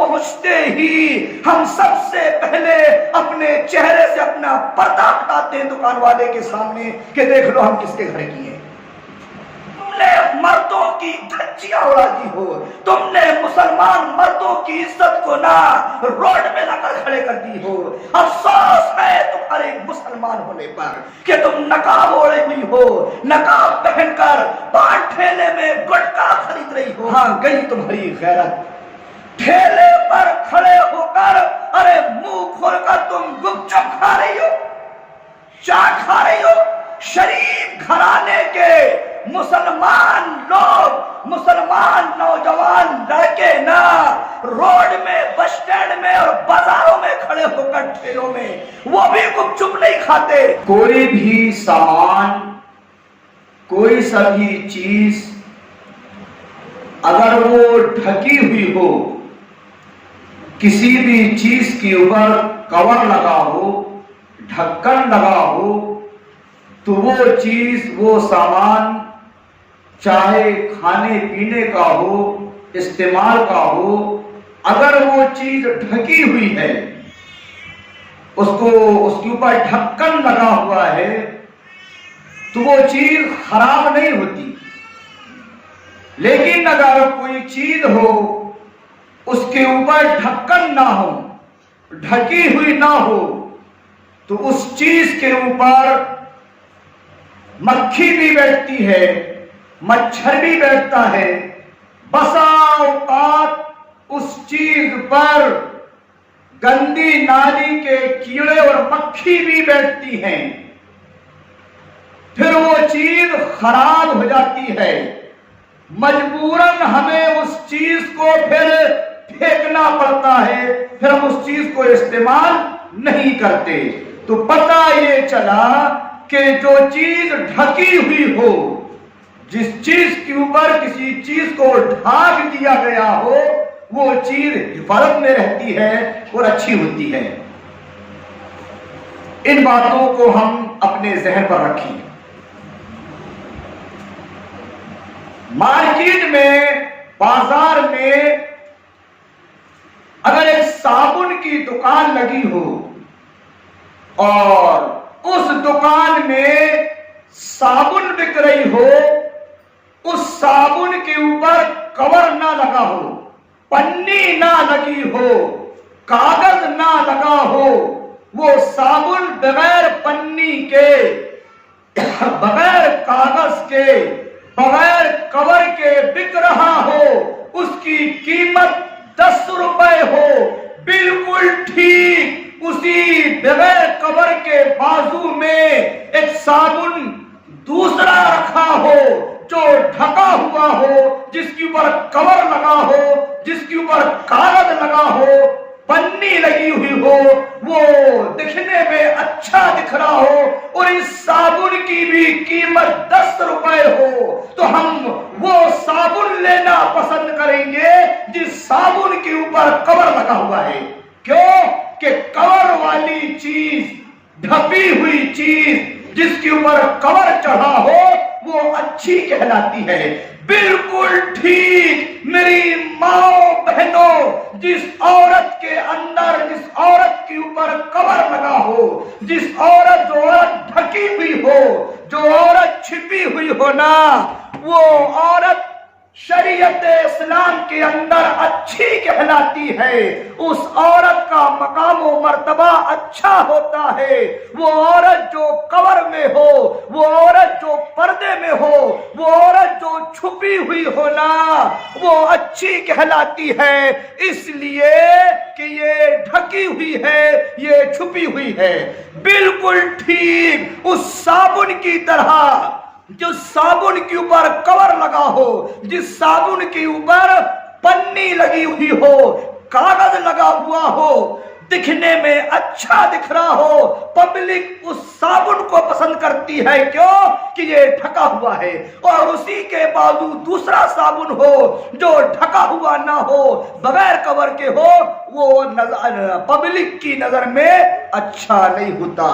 پہنچتے ہی ہم سب سے پہلے اپنے چہرے سے اپنا پردہ ہٹاتے ہیں دکان والے کے سامنے کہ دیکھ لو ہم کس کے گھر کی ہیں۔ تم نے مردوں کی دھجیاں اڑا دی ہو، تم نے مسلمان مردوں کی عزت کو نہ روڈ میں لا کر کھڑے کر دی ہو۔ افسوس ہے تمہارے مسلمان ہونے پر کہ تم نقاب اوڑے ہوئی ہو، نقاب پہن کر پان ٹھیلے میں گٹکا خرید رہی ہو۔ ہاں گئی تمہاری غیرت، ٹھیلے پر کھڑے ہو کر ارے منہ کھول کر تم گپ چپ کھا رہی ہو، چاٹ کھا رہی ہو۔ شریف گھرانے کے مسلمان لوگ، مسلمان نوجوان لڑکے نہ روڈ میں، بس اسٹینڈ میں اور بازاروں میں کھڑے ہو کر ٹھیلوں میں وہ بھی گپ چپ نہیں کھاتے۔ کوئی بھی سامان، کوئی سبھی چیز اگر وہ ڈھکی ہوئی ہو، کسی بھی چیز کے اوپر کور لگا ہو، ڈھکن لگا ہو، تو وہ چیز، وہ سامان چاہے کھانے پینے کا ہو، استعمال کا ہو، اگر وہ چیز ڈھکی ہوئی ہے، اس کے اوپر ڈھکن لگا ہوا ہے، تو وہ چیز خراب نہیں ہوتی۔ لیکن اگر کوئی چیز ہو، اس کے اوپر ڈھکن نہ ہو، ڈھکی ہوئی نہ ہو، تو اس چیز کے اوپر مکھی بھی بیٹھتی ہے، مچھر بھی بیٹھتا ہے، بسا اوقات اس چیز پر گندی نالی کے کیڑے اور مکھی بھی بیٹھتی ہیں، پھر وہ چیز خراب ہو جاتی ہے، مجبوراً ہمیں اس چیز کو پھر پھینکنا پڑتا ہے، پھر ہم اس چیز کو استعمال نہیں کرتے۔ تو پتہ یہ چلا کہ جو چیز ڈھکی ہوئی ہو، جس چیز کے اوپر کسی چیز کو ڈھانک دیا گیا ہو، وہ چیز حفاظت میں رہتی ہے اور اچھی ہوتی ہے۔ ان باتوں کو ہم اپنے ذہن پر رکھیں۔ مارکیٹ میں، بازار میں اگر ایک صابن کی دکان لگی ہو اور اس دکان میں صابن بک رہی ہو، اس صابن کے اوپر کور نہ لگا ہو، پنی نہ لگی ہو، کاغذ نہ لگا ہو، وہ صابن بغیر پنی کے، بغیر کاغذ کے، بغیر کور کے بک رہا ہو، اس کی قیمت 10 روپے ہو، بالکل ٹھیک اسی بغیر کور کے بازو میں ایک صابن دوسرا رکھا ہو جو ڈھکا ہوا ہو، جس کے اوپر کور لگا ہو، جس کے اوپر کاغذ لگا ہو، پنی لگی ہوئی ہو، وہ دکھنے میں اچھا دکھ رہا ہو اور اس صابن کی بھی قیمت 10 روپے ہو، تو ہم وہ صابن لینا پسند کریں گے جس صابن کے اوپر کور لگا ہوا ہے۔ کیوں کہ کور والی چیز، ڈھپی ہوئی چیز جس کے اوپر کور چڑھا ہو، وہ اچھی کہلاتی ہے۔ بالکل ٹھیک میری ماں بہنوں، جس عورت کے اندر، جس عورت کے اوپر کور لگا ہو، جس عورت، جو عورت ڈھکی ہوئی ہو، جو عورت چھپی ہوئی ہو نا، وہ عورت شریعت اسلام کے اندر اچھی کہلاتی ہے، اس عورت کا مقام و مرتبہ اچھا ہوتا ہے۔ وہ عورت جو کور میں ہو، وہ عورت جو پردے میں ہو، وہ عورت جو چھپی ہوئی ہو نا، وہ اچھی کہلاتی ہے، اس لیے کہ یہ ڈھکی ہوئی ہے، یہ چھپی ہوئی ہے۔ بالکل ٹھیک اس صابن کی طرح، جو صابن کے اوپر کور لگا ہو، جس صابن کے اوپر پنی لگی ہوئی ہو، کاغذ لگا ہوا ہو، دکھنے میں اچھا دکھ رہا ہو، پبلک اس صابن کو پسند کرتی ہے، کیوں کہ یہ ڈھکا ہوا ہے، اور اسی کے بازو دوسرا صابن ہو جو ڈھکا ہوا نہ ہو، بغیر کور کے ہو، وہ پبلک کی نظر میں اچھا نہیں ہوتا۔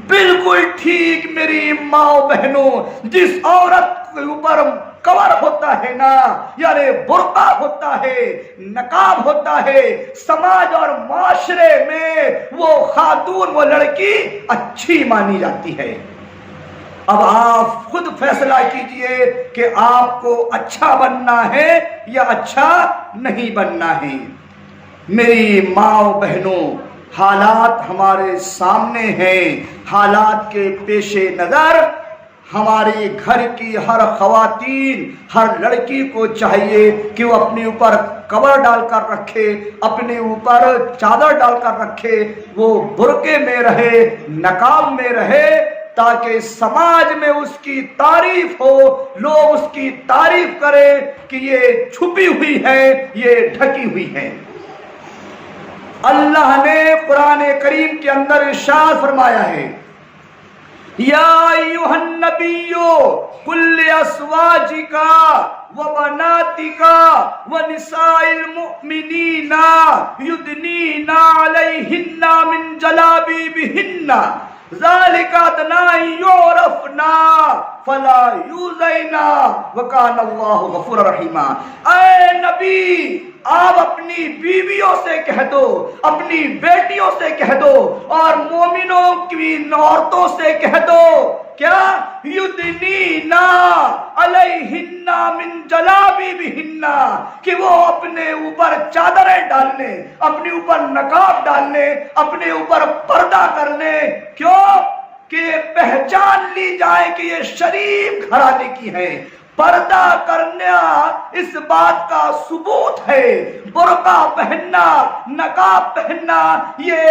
بالکل ٹھیک میری ماں بہنوں، جس عورت کے اوپر کور ہوتا ہے نا، یعنی برقع ہوتا ہے، نقاب ہوتا ہے، سماج اور معاشرے میں وہ خاتون، وہ لڑکی اچھی مانی جاتی ہے۔ اب آپ خود فیصلہ کیجئے کہ آپ کو اچھا بننا ہے یا اچھا نہیں بننا ہے۔ میری ماں بہنوں، حالات ہمارے سامنے ہیں، حالات کے پیش نظر ہماری گھر کی ہر خواتین، ہر لڑکی کو چاہیے کہ وہ اپنے اوپر کور ڈال کر رکھے، اپنے اوپر چادر ڈال کر رکھے، وہ برقعے میں رہے، نقاب میں رہے، تاکہ سماج میں اس کی تعریف ہو، لوگ اس کی تعریف کریں کہ یہ چھپی ہوئی ہے، یہ ڈھکی ہوئی ہے۔ اللہ نے قرآن کریم کے اندر ارشاد فرمایا ہے، یا ایھا النبی قل لازواجک وبناتک ونساء المؤمنین یدنین علیہن من جلابیبہن ذالک ادنی ان یعرفن فلا یؤذین وکان اللہ غفورا رحیما۔ اے نبی، آپ اپنی بیویوں سے کہہ دو، اپنی بیٹیوں سے کہہ دو، اور مومنوں کی عورتوں سے کہہ دو، کیا یدنینا علیہن من جلابیبہن، کہ وہ اپنے اوپر چادریں ڈال لیں، اپنے اوپر نقاب ڈال لیں، اپنے اوپر پردہ کر لیں۔ کیوں؟ کہ پہچان لی جائے کہ یہ شریف گھرانے کی ہے۔ پردہ کرنا اس بات کا ثبوت ہے، برقع پہننا، نقاب پہننا، یہ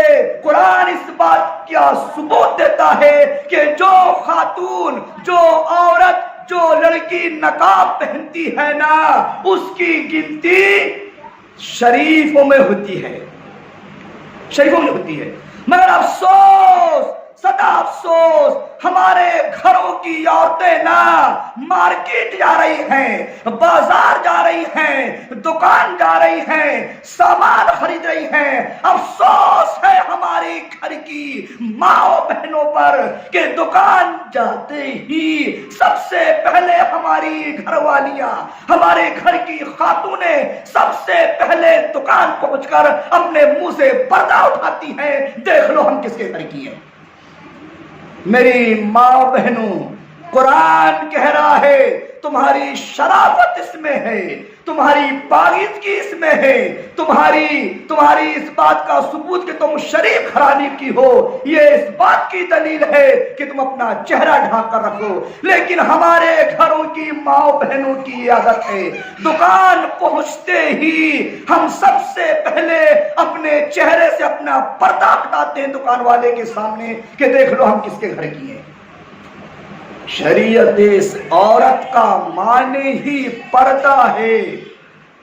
قرآن اس بات کا ثبوت دیتا ہے کہ جو خاتون، جو عورت، جو لڑکی نقاب پہنتی ہے نا، اس کی گنتی شریفوں میں ہوتی ہے، شریفوں میں ہوتی ہے۔ مگر افسوس، سدا افسوس، ہمارے گھروں کی عورتیں نا مارکیٹ جا رہی ہیں، بازار جا رہی ہیں، دکان جا رہی ہیں، سامان خرید رہی ہیں۔ افسوس ہے ہمارے گھر کی ماں بہنوں پر کہ دکان جاتے ہی سب سے پہلے ہماری گھر والیاں، ہمارے گھر کی خاتونیں سب سے پہلے دکان پہنچ کر اپنے منہ سے پردہ اٹھاتی ہیں۔ دیکھ لو ہم کس کے گھر کی ہیں۔ میری ماں بہنوں، قرآن کہہ رہا ہے تمہاری شرافت اس میں ہے، تمہاری پاکیزگی اس میں ہے، تمہاری اس بات کا ثبوت کہ تم شریف گھرانے کی ہو، یہ اس بات کی دلیل ہے کہ تم اپنا چہرہ ڈھانپ کر رکھو۔ لیکن ہمارے گھروں کی ماں بہنوں کی عادت ہے، دکان پہنچتے ہی ہم سب سے پہلے اپنے چہرے سے اپنا پردہ ہٹاتے ہیں دکان والے کے سامنے کہ دیکھ لو ہم کس کے گھر کی ہیں۔ شریعت اس عورت کا معنی ہی پردہ ہے،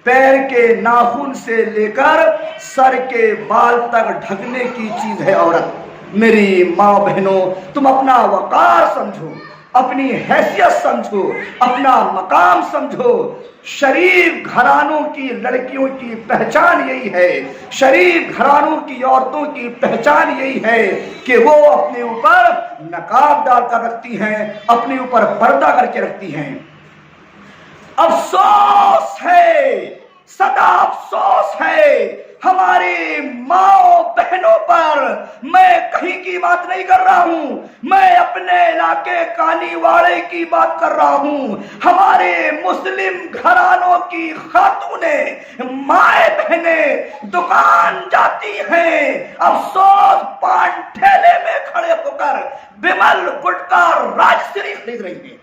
پیر کے ناخن سے لے کر سر کے بال تک ڈھکنے کی چیز ہے عورت۔ میری ماں بہنوں، تم اپنا وقار سمجھو، اپنی حیثیت سمجھو، اپنا مقام سمجھو۔ شریف گھرانوں کی لڑکیوں کی پہچان یہی ہے، شریف گھرانوں کی عورتوں کی پہچان یہی ہے کہ وہ اپنے اوپر نقاب ڈال کر رکھتی ہیں، اپنے اوپر پردہ کر کے رکھتی ہیں۔ افسوس ہے، سدا افسوس ہے ہماری ماں بہنوں پر۔ میں کہیں کی بات نہیں کر رہا ہوں، میں اپنے علاقے کانی واڑے کی بات کر رہا ہوں۔ ہمارے مسلم گھرانوں کی خاتونیں، مائیں بہنیں دکان جاتی ہیں، افسوس پان ٹھیلے میں کھڑے ہو کر بمل، گٹکا، راجگری خرید رہی ہیں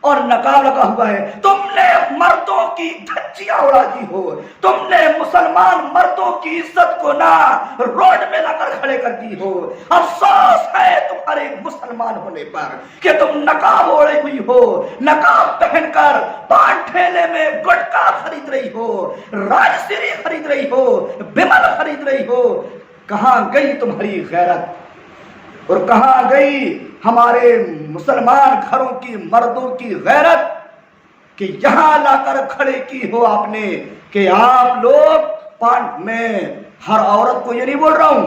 اور نقاب لگا ہوا ہے۔ تم نے مردوں کی دھجیاں اڑا دی ہو، تم نے مسلمان مردوں کی عزت کو نہ روڈ میں لا کر کھڑے کر دی ہو۔ افسوس ہے تمہارے مسلمان ہونے پر کہ تم نقاب اوڑے ہوئی ہو، نقاب پہن کر پان ٹھیلے میں گٹکا خرید رہی ہو، راجگری خرید رہی ہو، بمل خرید رہی ہو۔ کہاں گئی تمہاری غیرت، اور کہاں گئی ہمارے مسلمان گھروں کی مردوں کی غیرت کہ یہاں لا کر کھڑے کی ہو آپ نے کہ آپ لوگ میں ہر عورت کو یہ نہیں بول رہا ہوں،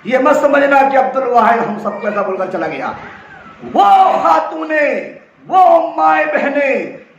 یہ مت سمجھنا کہ عبد الواحد ہم سب کو ایسا بول کر چلا گیا۔ وہ خاتونیں، وہ مائیں بہنیں